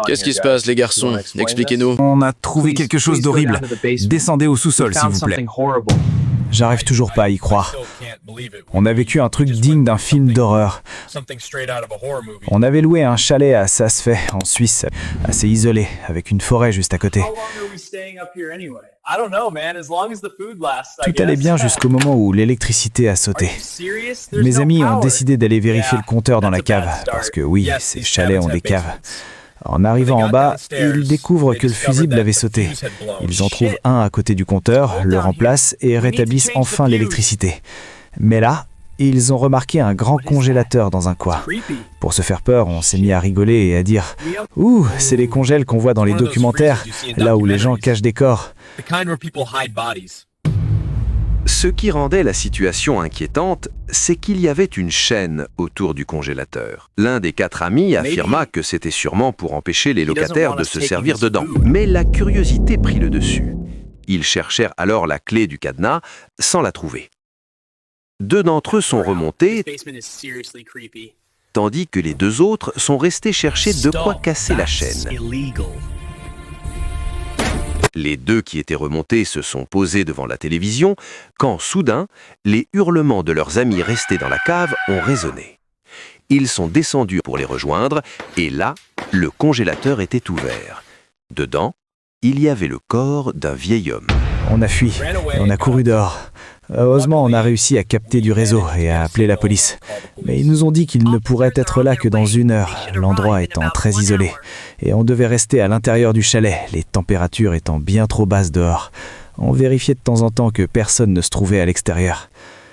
Qu'est-ce qui se passe, les garçons? Expliquez-nous. On a trouvé quelque chose d'horrible. Descendez au sous-sol, s'il vous plaît. J'arrive toujours pas à y croire. On a vécu un truc digne d'un film d'horreur. On avait loué un chalet à Saas-Fee, en Suisse, assez isolé, avec une forêt juste à côté. Tout allait bien jusqu'au moment où l'électricité a sauté. Mes amis ont décidé d'aller vérifier le compteur dans la cave, parce que oui, ces chalets ont des caves. En arrivant en bas, ils découvrent que le fusible avait sauté. Ils en trouvent un à côté du compteur, le remplacent et rétablissent enfin l'électricité. Mais là, ils ont remarqué un grand congélateur dans un coin. Pour se faire peur, on s'est mis à rigoler et à dire « Ouh, c'est les congèles qu'on voit dans les documentaires, là où les gens cachent des corps. » Ce qui rendait la situation inquiétante, c'est qu'il y avait une chaîne autour du congélateur. L'un des 4 amis affirma que c'était sûrement pour empêcher les locataires de se servir dedans. Mais la curiosité prit le dessus. Ils cherchèrent alors la clé du cadenas sans la trouver. 2 d'entre eux sont remontés, tandis que les 2 autres sont restés chercher de quoi casser la chaîne. Les 2 qui étaient remontés se sont posés devant la télévision, quand soudain, les hurlements de leurs amis restés dans la cave ont résonné. Ils sont descendus pour les rejoindre, et là, le congélateur était ouvert. Dedans, il y avait le corps d'un vieil homme. On a fui, et on a couru dehors. Heureusement, on a réussi à capter du réseau et à appeler la police. Mais ils nous ont dit qu'ils ne pourraient être là que dans 1 heure, l'endroit étant très isolé. Et on devait rester à l'intérieur du chalet, les températures étant bien trop basses dehors. On vérifiait de temps en temps que personne ne se trouvait à l'extérieur.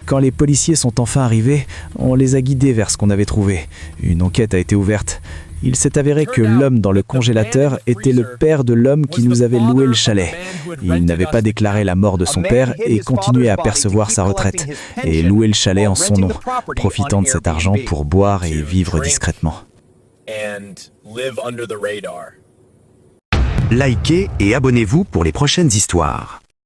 Quand les policiers sont enfin arrivés, on les a guidés vers ce qu'on avait trouvé. Une enquête a été ouverte. Il s'est avéré que l'homme dans le congélateur était le père de l'homme qui nous avait loué le chalet. Il n'avait pas déclaré la mort de son père et continuait à percevoir sa retraite et louer le chalet en son nom, profitant de cet argent pour boire et vivre discrètement. Likez et abonnez-vous pour les prochaines histoires.